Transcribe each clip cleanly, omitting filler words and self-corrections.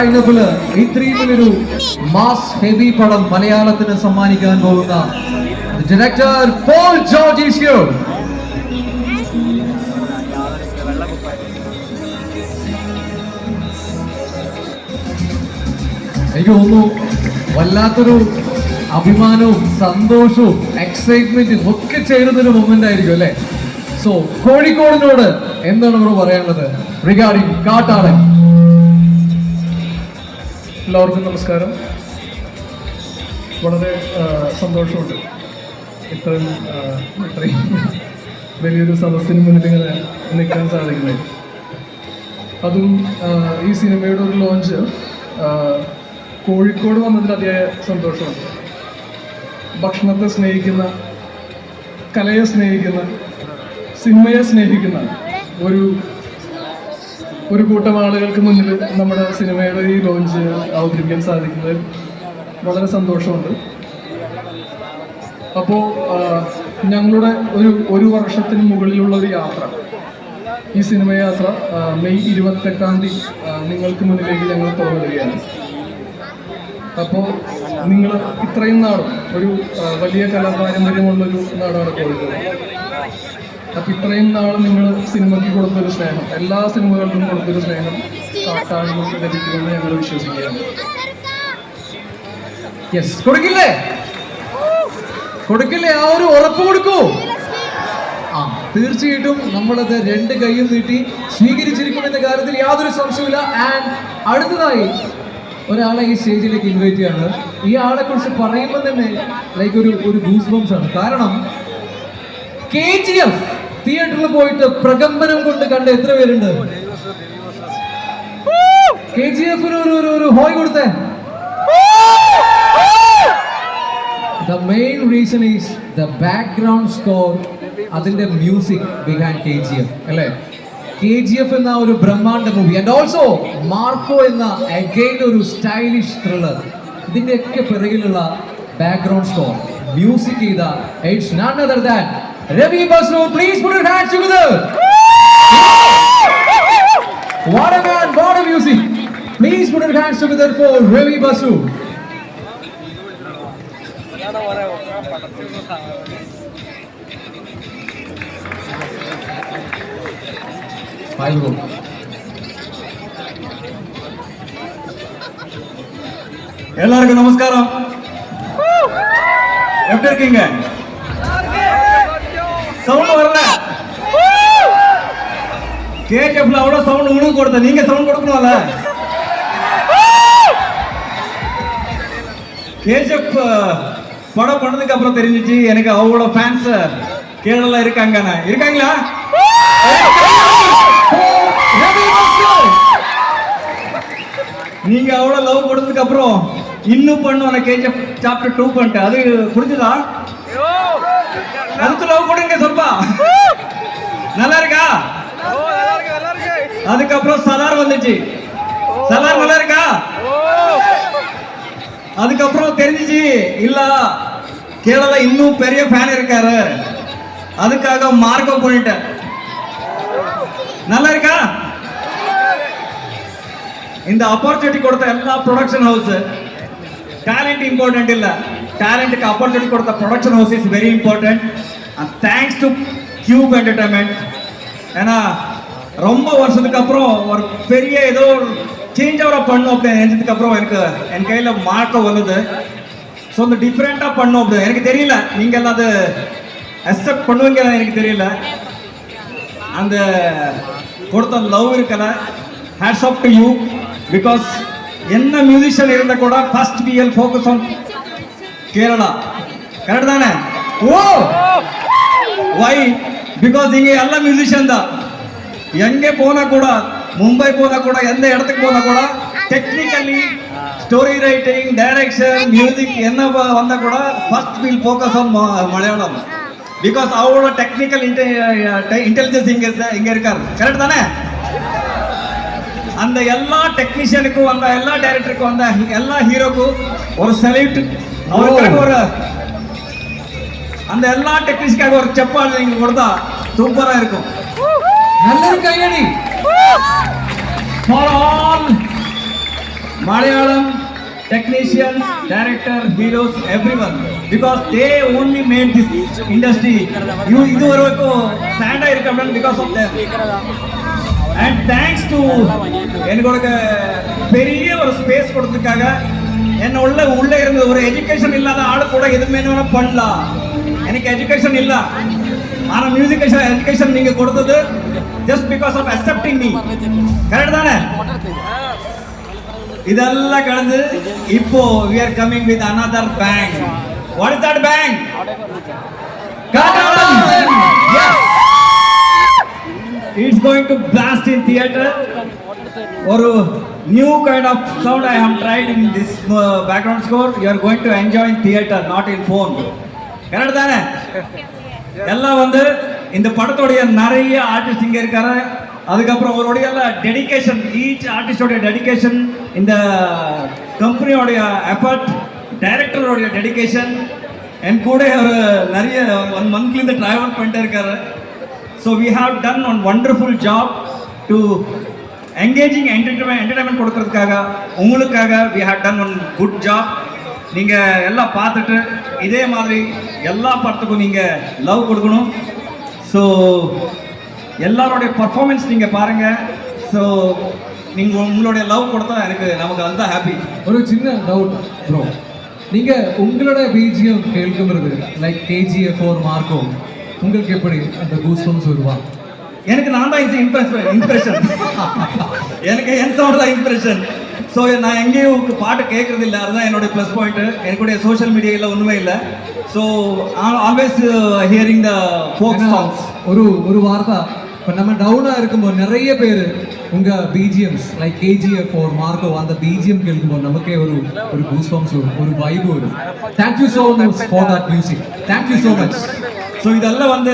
ലൈനപ്പില് ഇത്രയും വലിയൊരു mass heavy പടം മലയാളത്തിന് സമ്മാനിക്കാൻ പോകുന്ന director Paul George is here. എനിക്ക് തോന്നുന്നു വല്ലാത്തൊരു അഭിമാനവും സന്തോഷവും എക്സൈറ്റ്മെന്റും ഒക്കെ ചേരുന്നൊരു മൊമെന്റ് ആയിരിക്കും അല്ലെ? സോ കോഴിക്കോടിനോട് എന്താണ് നമ്മൾ പറയാനുള്ളത് റിഗാർഡിംഗ് കാട്ടാളൻ? എല്ലാവർക്കും നമസ്കാരം. വളരെ സന്തോഷമുണ്ട് ഇത്രയും വലിയൊരു സദസ്സിന് മുന്നിൽ ഇങ്ങനെ നിൽക്കാൻ സാധിക്കുന്നത്. അതും ഈ സിനിമയുടെ ഒരു ലോഞ്ച് കോഴിക്കോട് വന്നതിൽ അതിയായ സന്തോഷമുണ്ട്. ഭക്ഷണത്തെ സ്നേഹിക്കുന്ന, കലയെ സ്നേഹിക്കുന്ന, സിനിമയെ സ്നേഹിക്കുന്ന ഒരു കൂട്ടം ആളുകൾക്ക് മുന്നിൽ നമ്മുടെ സിനിമയുടെ ഈ ലോഞ്ച് അവതരിപ്പിക്കാൻ സാധിക്കുന്നത് വളരെ സന്തോഷമുണ്ട്. അപ്പോൾ ഞങ്ങളുടെ ഒരു വർഷത്തിന് മുകളിലുള്ള ഒരു യാത്ര, ഈ സിനിമ യാത്ര മെയ് 28 നിങ്ങൾക്ക് മുന്നിലേക്ക് ഞങ്ങൾ തുറന്നിടുകയാണ്. അപ്പോൾ നിങ്ങൾ ഇത്രയും നാളും ഒരു വലിയ കലാപാരമ്പര്യമുള്ളൊരു നാടാണ് കോഴിക്കോട്. അപ്പം ഇത്രയും നാൾ നിങ്ങൾ സിനിമയ്ക്ക് കൊടുത്തൊരു സ്നേഹം, എല്ലാ സിനിമകൾക്കും കൊടുത്തൊരു സ്നേഹം കാട്ടാളുകൾക്ക് ലഭിക്കുമെന്ന് ഞങ്ങൾ വിശ്വസിക്കുകയാണ്. യെസ്, കൊടുക്കില്ലേ? ആ ഒരു ഉറപ്പ് കൊടുക്കൂ. തീർച്ചയായിട്ടും നമ്മളത് രണ്ട് കൈയും നീട്ടി സ്വീകരിച്ചിരിക്കുമെന്ന കാര്യത്തിൽ യാതൊരു സംശയമില്ല. ആൻഡ് അടുത്തതായി ഒരാളെ ഈ സ്റ്റേജിലേക്ക് ഇൻവൈറ്റ് ചെയ്യാണ്. ഈ ആളെ കുറിച്ച് പറയുമ്പോൾ തന്നെ ലൈക്ക് ഒരു ഗൂസ് ബംസ് ആണ്. കാരണം KGF തിയേറ്ററിൽ പോയിട്ട് പ്രകമ്പനം കൊണ്ട് കണ്ട എത്ര പേരുണ്ട്? KGF-ന് ഒരു ഹോയ് കൊടുത്തേ. The main reason is the background score, അതിന്റെ മ്യൂസിക് ബിഹൈൻഡ് KGF അല്ലേ? KGF എന്ന ഒരു ബ്രഹ്മാണ്ഡ മൂവി ആൻഡ് ഓൾസോ മാർക്കോ എന്ന അഗൈൻ ഒരു സ്റ്റൈലിഷ് ത്രില്ലർ, ഇതിന്റെയൊക്കെ പിറകിലുള്ള ബാക്ക്ഗ്രൗണ്ട് സ്കോർ മ്യൂസിക് ചെയ്ത it's none other than Ravi Basu. Please put your hands together. What a man, what a music. Please put your hands together for Ravi Basu. Hi bro. எல்லாருக்கும் நமஸ்காரம். எப்படி இருக்கீங்க? Sound வரல. KGF-ல அவ்வளவு sound உங்களுக்கு கொடுத்த, நீங்க சவுண்ட் கொடுக்கணும்ல. KGF படம் பண்ணதுக்கு அப்புறம் தெரிஞ்சிச்சு எனக்கு அவ்வளவு ஃபேன்ஸ் கேரளால இருக்காங்களா? நீங்க அவ்வளவு லவ் கொடுத்ததுக்கு அப்புறம் இன்னும் பண்ணுவாங்க KGF சாப்டர் 2 பண்ணிட்டு அது புரிஞ்சுதா? அதுக்கு லவ் கொடுங்க சொல்பா. நல்லா இருக்கா? அதுக்கப்புறம் சலார் வந்துச்சு. சலார் நல்லா இருக்கா? அதுக்கப்புறம் தெரிஞ்சிச்சு இல்ல கேரளா இன்னும் பெரிய ஃபேன் இருக்காரு, அதுக்காக மார்க்கோ பண்ணிட்டேன். நல்லா இருக்கா? இந்த ஆப்பர்ச்சுனிட்டி கொடுத்த எல்லா ப்ரொடக்ஷன் ஹவுஸ், டேலண்ட் இம்பார்ட்டன்ட் இல்ல, டேலண்ட்டுக்கு ஆப்பர்ச்சுனிட்டி கொடுத்த production house is very important. And thanks to cube entertainment. ஏன்னா ரொம்ப வருஷத்துக்கு அப்புறம் ஒரு பெரிய ஏதோ சேஞ்ச் ஓவராக பண்ணும் அப்படின்னு நினைச்சதுக்கு அப்புறம் எனக்கு என் கையில் மார்க்கம் வந்தது. ஸோ அந்த டிஃப்ரெண்ட்டாக பண்ணும் அப்படின்னு எனக்கு தெரியல, நீங்கள் எல்லாம் அது அக்செப்ட் பண்ணுவீங்க எனக்கு தெரியல. அந்த கொடுத்த லவ் இருக்கல, hats off to you. Because என்ன மியூசிஷியன் இருந்தால் கூட first we will focus on Kerala. Correct தானே? Oh why? பிகாஸ் இங்கே எல்லா மியூசிஷியன் தான். எங்கே போனால் கூட, மும்பை போனால் கூட, எந்த இடத்துக்கு போனால் கூட technically story writing, direction, music என்ன வந்தால் கூட first will focus on Malayalam. Because அவரோட டெக்னிக்கல் இன்டெலிஜென்ஸ் இங்கே இருக்கார். கரெக்ட் தானே? அந்த எல்லா டெக்னீஷியனுக்கும், அந்த எல்லா டைரக்டருக்கும், அந்த எல்லா ஹீரோக்கும் ஒரு சல்யூட். அவருக்காக ஒரு அந்த எல்லா டெக்னீஷியனுக்காக ஒரு செப்பால் நீங்க கொடுத்தா சூப்பரா இருக்கும். നല്ലൊരു കൈയടി. For all Malayalam technicians, director, heroes, everyone, because they only made this industry. You iduvaraiku stand irukam because of them. And thanks to engoda periya or space koduthukaga என்ன உள்ள இருந்த ஒரு எஜுகேஷன் இல்லாத ஆளு கூட எதுவுமே பண்ணலாம். எனக்கு எஜுகேஷன் இல்ல, ஆனா மியூசிக் எஜுகேஷன் நீங்க கொடுத்தது just because of accepting me. Correct தானே? இதெல்லாம் கடந்து இப்போ we are coming with another bang. What is that bang? Katalan. Yes. It's going to blast in theater. Or new kind of sound I have tried in this background score. You are going to enjoy in theater, not in phone. Correct தானே? எல்லாம் வந்து இந்த படத்தோடைய நிறைய artist இங்க இருக்காரு. அதுக்கப்புறம் அவருடைய டெடிகேஷன், ஈச் ஆர்டிஸ்டோடைய டெடிகேஷன், இந்த கம்பெனியோடைய எஃபர்ட், டைரக்டரோடைய டெடிகேஷன், என் கூட ஒரு நிறைய 1 monthலேருந்து ட்ராவல் பண்ணிட்டு இருக்காரு. So we have done one wonderful job to engaging entertainment கொடுக்கறதுக்காக உங்களுக்காக we have done one good job. நீங்கள் எல்லாம் பார்த்துட்டு இதே மாதிரி எல்லா படத்துக்கும் நீங்கள் லவ் கொடுக்கணும். ஸோ எல்லாரோடைய பர்ஃபார்மன்ஸ் நீங்கள் பாருங்கள். ஸோ நீங்கள் உங்களுடைய லவ் கொடுத்தா நமக்கு அதுதான் ஹாப்பி. ஒரு சின்ன டவுட் ப்ரோ, நீங்கள் உங்களோட பிஜிஎம் கேட்குறது லைக் கேஜிஎஃப் ஒரு மார்க்கோ, உங்களுக்கு எப்படி அந்த கூஸ்பம்ஸ் வருவா? எனக்கு நான் தான் இம்ப்ரெஷன் எனக்கு என் சவுண்ட் தான் இம்ப்ரெஷன். ஸோ நான் எங்கேயும் பாட்டு கேட்கறது இல்லை, அதுதான் என்னுடைய ப்ளஸ் பாயிண்ட்டு. என்னுடைய சோஷியல் மீடியாவில் ஒன்றுமே இல்லை. ஸோ ஆல்வேஸ் ஹியரிங் த ஃபோக் சாங்ஸ். ஒரு வார்த்தை, இப்போ நம்ம டவுனாக இருக்கும்போது நிறைய பேர் உங்கள் பிஜிஎம்ஸ் லைக் கேஜிஎஃப் ஒரு மார்க்கோ அந்த பிஜிஎம் கேட்கும்போது நமக்கே ஒரு கூஸ்பம்ஸ் வரும், ஒரு வைப் வரும். Thank you so much for that music. Thank you so much. So இதெல்லாம் வந்து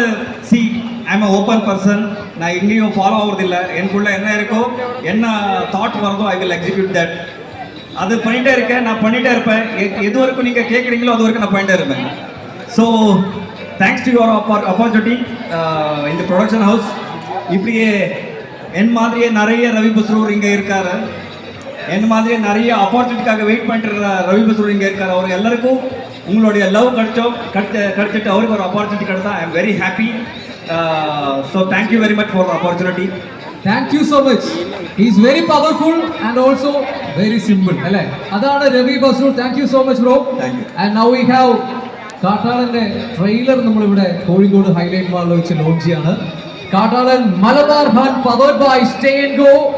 see I'm a open person. நான் எங்கேயும் ஃபாலோ ஆகுறதில்லை. எனக்குள்ள என்ன இருக்கோ, என்ன தாட் வருதோ ஐ வில் எக்ஸிக்யூட் தட். அது பண்ணிகிட்டே இருக்கேன், நான் பண்ணிகிட்டே இருப்பேன். எது வரைக்கும் நீங்கள் கேட்குறீங்களோ அது வரைக்கும் நான் பண்ணிட்டே இருப்பேன். So thanks to your opportunity இந்த ப்ரொடக்ஷன் ஹவுஸ். இப்படியே என் மாதிரியே நிறைய ரவி பஸ்ரூர் இங்கே இருக்காரு. என் மாதிரியே நிறைய ஆப்பர்ச்சுனிட்டிக்காக வெயிட் பண்ணிட்டு ரவி பஸ்ரூர் இங்கே இருக்காரு. அவர் எல்லாருக்கும் உங்களுடைய லவ் கிடைச்சிட்டு அவருக்கு ஒரு ஆப்பர்ச்சுனிட்டி கிடைத்தா I am very happy. So thank you very much for the opportunity. Thank you so much. He is very powerful and also very simple. അല്ലേ? അതാണ് Ravi Basrur. Thank you so much bro. Thank you. And now we have കാട്ടാളന്റെ trailer നമ്മളിവിടെ Kozhikode Hilite മാളിൽ വെച്ച് launch ചെയ്യാണ്. കാട്ടാളൻ മലബാർ ഭാൻ powered by stay and go.